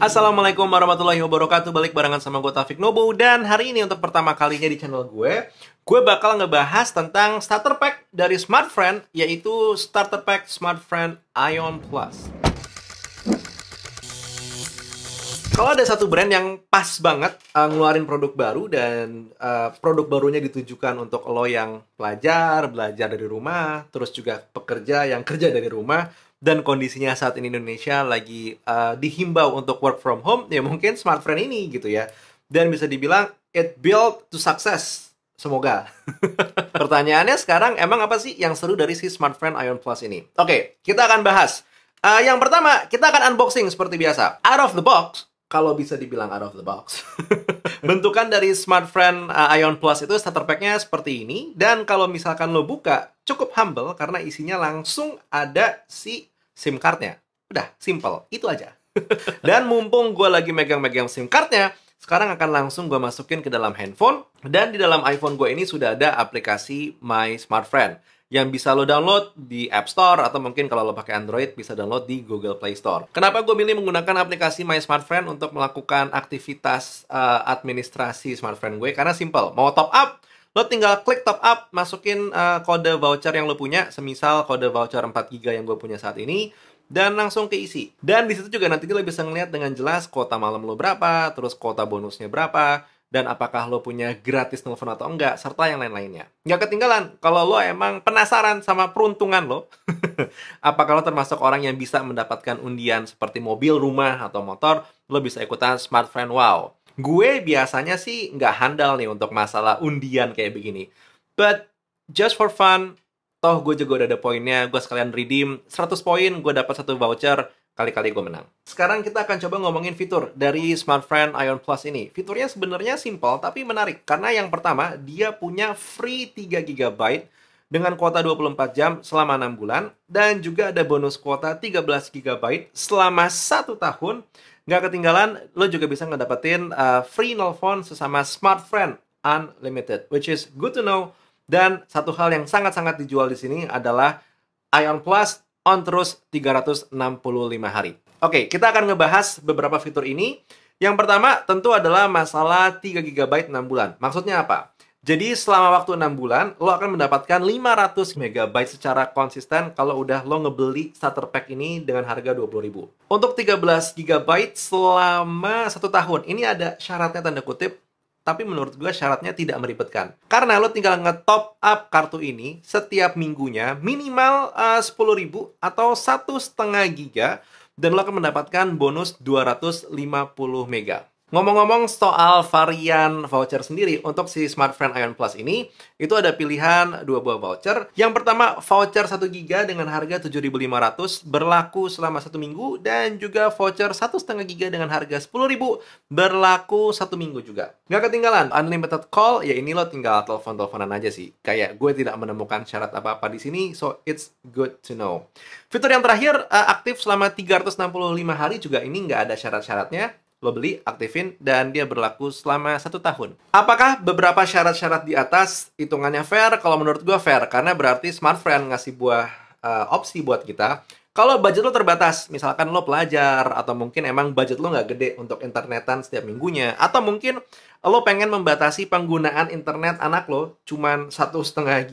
Assalamualaikum warahmatullahi wabarakatuh. Balik barengan sama gue Taufik Nobo. Dan hari ini untuk pertama kalinya di channel gue bakal ngebahas tentang starter pack dari Smartfren, yaitu starter pack Smartfren Ion Plus. Kalau ada satu brand yang pas banget ngeluarin produk baru dan produk barunya ditujukan untuk lo yang belajar dari rumah, terus juga pekerja yang kerja dari rumah, dan kondisinya saat ini Indonesia lagi dihimbau untuk work from home, ya mungkin Smartfren ini gitu ya. Dan bisa dibilang it built to success. Semoga. Pertanyaannya sekarang, emang apa sih yang seru dari si Smartfren Ion Plus ini? Oke, kita akan bahas. Yang pertama, kita akan unboxing seperti biasa. Out of the box, kalau bisa dibilang out of the box. Bentukan dari Smartfren Ion Plus itu starter pack-nya seperti ini. Dan kalau misalkan lo buka, cukup humble karena isinya langsung ada si SIM card-nya. Udah, simple. Itu aja. Dan mumpung gue lagi megang-megang SIM card-nya, sekarang akan langsung gue masukin ke dalam handphone. Dan di dalam iPhone gue ini sudah ada aplikasi My Smartfren yang bisa lo download di App Store, atau mungkin kalau lo pakai Android bisa download di Google Play Store. Kenapa gue milih menggunakan aplikasi My Smartfren untuk melakukan aktivitas administrasi Smartfren gue? Karena simple, mau top up, lo tinggal klik top up, masukin kode voucher yang lo punya, semisal kode voucher 4GB yang gue punya saat ini, dan langsung keisi. Dan di situ juga nanti lo bisa ngeliat dengan jelas kuota malam lo berapa, terus kuota bonusnya berapa, dan apakah lo punya gratis telepon atau enggak, serta yang lain-lainnya. Nggak ketinggalan, kalau lo emang penasaran sama peruntungan lo, apakah lo termasuk orang yang bisa mendapatkan undian seperti mobil, rumah, atau motor, lo bisa ikutan Smartfren Wow. Gue biasanya sih nggak handal nih untuk masalah undian kayak begini. But just for fun, toh gue juga udah ada poinnya, gue sekalian redeem 100 poin, gue dapat satu voucher, kali-kali gue menang. Sekarang kita akan coba ngomongin fitur dari Smartfren Ion Plus ini. Fiturnya sebenarnya simple tapi menarik. Karena yang pertama, dia punya free 3GB dengan kuota 24 jam selama 6 bulan. Dan juga ada bonus kuota 13GB selama 1 tahun. Nggak ketinggalan, lo juga bisa ngedapetin free nelpon sesama Smartfren Unlimited. Which is good to know. Dan satu hal yang sangat-sangat dijual di sini adalah Ion Plus on terus 365 hari. Oke, kita akan ngebahas beberapa fitur ini. Yang pertama tentu adalah masalah 3GB 6 bulan. Maksudnya apa? Jadi selama waktu 6 bulan, lo akan mendapatkan 500MB secara konsisten kalau udah lo ngebeli starter pack ini dengan harga 20.000. Untuk 13GB selama 1 tahun, ini ada syaratnya tanda kutip, tapi menurut gue syaratnya tidak meribetkan. Karena lo tinggal nge-top up kartu ini setiap minggunya minimal 10.000 atau 1,5 giga, dan lo akan mendapatkan bonus 250 mega. Ngomong-ngomong soal varian voucher sendiri, untuk si Smartfren Ion Plus ini, itu ada pilihan 2 buah voucher. Yang pertama, voucher 1 giga dengan harga 7.500 berlaku selama 1 minggu, dan juga voucher 1,5 giga dengan harga 10.000 berlaku 1 minggu juga. Nggak ketinggalan, unlimited call, ya ini lo tinggal telepon-teleponan aja sih. Kayak gue tidak menemukan syarat apa-apa di sini, so it's good to know. Fitur yang terakhir, aktif selama 365 hari juga, ini nggak ada syarat-syaratnya. Lo beli, aktifin, dan dia berlaku selama 1 tahun. Apakah beberapa syarat-syarat di atas hitungannya fair? Kalau menurut gue fair, karena berarti Smartfren ngasih buah opsi buat kita. Kalau budget lo terbatas, misalkan lo pelajar, atau mungkin emang budget lo nggak gede untuk internetan setiap minggunya, atau mungkin lo pengen membatasi penggunaan internet anak lo cuman 1,5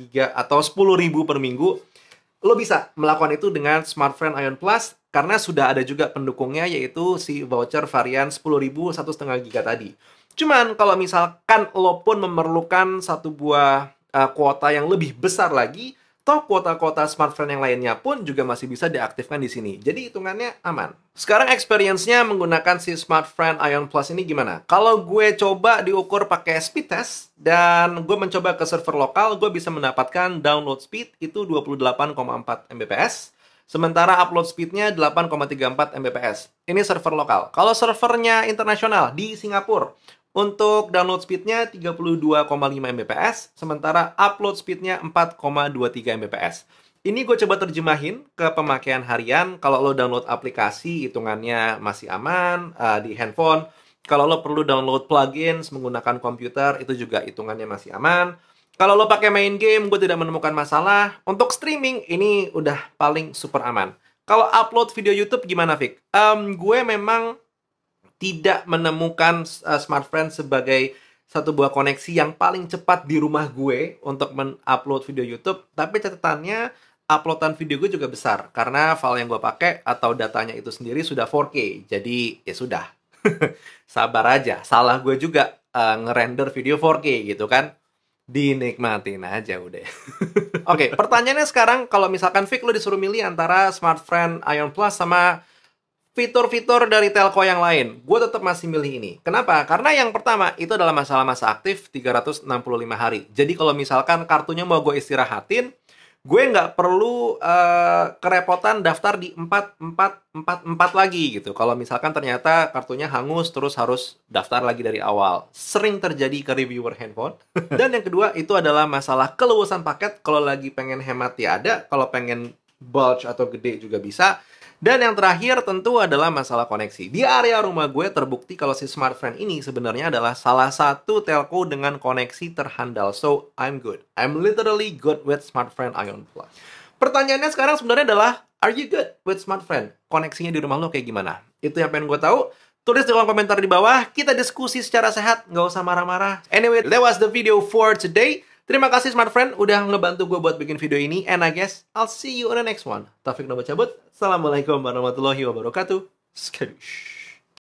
giga atau 10.000 per minggu, lo bisa melakukan itu dengan Smartfren Ion Plus, karena sudah ada juga pendukungnya, yaitu si voucher varian 10.000 1,5 giga tadi. Cuman kalau misalkan lo pun memerlukan satu buah kuota yang lebih besar lagi, toh kuota-kuota Smartfren yang lainnya pun juga masih bisa diaktifkan di sini. Jadi hitungannya aman. Sekarang experience-nya menggunakan si Smartfren Ion Plus ini gimana? Kalau gue coba diukur pakai speed test, dan gue mencoba ke server lokal, gue bisa mendapatkan download speed itu 28,4 Mbps. Sementara upload speednya 8,34 Mbps. Ini server lokal. Kalau servernya internasional di Singapura, untuk download speednya 32,5 Mbps, sementara upload speednya 4,23 Mbps. Ini gue coba terjemahin ke pemakaian harian. Kalau lo download aplikasi, hitungannya masih aman di handphone. Kalau lo perlu download plugins menggunakan komputer, itu juga hitungannya masih aman. Kalau lo pakai main game, gue tidak menemukan masalah. Untuk streaming, ini udah paling super aman. Kalau upload video YouTube gimana, Vic? Gue memang tidak menemukan Smartfren sebagai satu buah koneksi yang paling cepat di rumah gue untuk mengupload video YouTube. Tapi catatannya, uploadan video gue juga besar. Karena file yang gue pakai atau datanya itu sendiri sudah 4K. Jadi, ya sudah. Sabar aja. Salah gue juga ngerender video 4K gitu kan. Dinikmatin aja udah. Oke, pertanyaannya sekarang, kalau misalkan Vic, lo disuruh milih antara Smartfren Ion Plus sama fitur-fitur dari telco yang lain, gue tetap masih milih ini. Kenapa? Karena yang pertama, itu adalah masalah masa aktif 365 hari. Jadi kalau misalkan kartunya mau gue istirahatin, gue nggak perlu kerepotan daftar di 4444 lagi gitu. Kalau misalkan ternyata kartunya hangus, terus harus daftar lagi dari awal. Sering terjadi ke reviewer handphone. Dan yang kedua, itu adalah masalah keluasan paket. Kalau lagi pengen hemat ya ada, kalau pengen bulge atau gede juga bisa. Dan yang terakhir tentu adalah masalah koneksi. Di area rumah gue terbukti kalau si Smartfren ini sebenarnya adalah salah satu telco dengan koneksi terhandal. So, I'm good. I'm literally good with Smartfren Ion Plus. Pertanyaannya sekarang sebenarnya adalah, are you good with Smartfren? Koneksinya di rumah lo kayak gimana? Itu yang pengen gue tahu. Tulis di kolom komentar di bawah. Kita diskusi secara sehat, nggak usah marah-marah. Anyway, that was the video for today. Terima kasih Smartfren udah ngebantu gue buat bikin video ini. And I guess I'll see you on the next one. Taufik Nova cabut. Assalamualaikum warahmatullahi wabarakatuh. Skadoosh.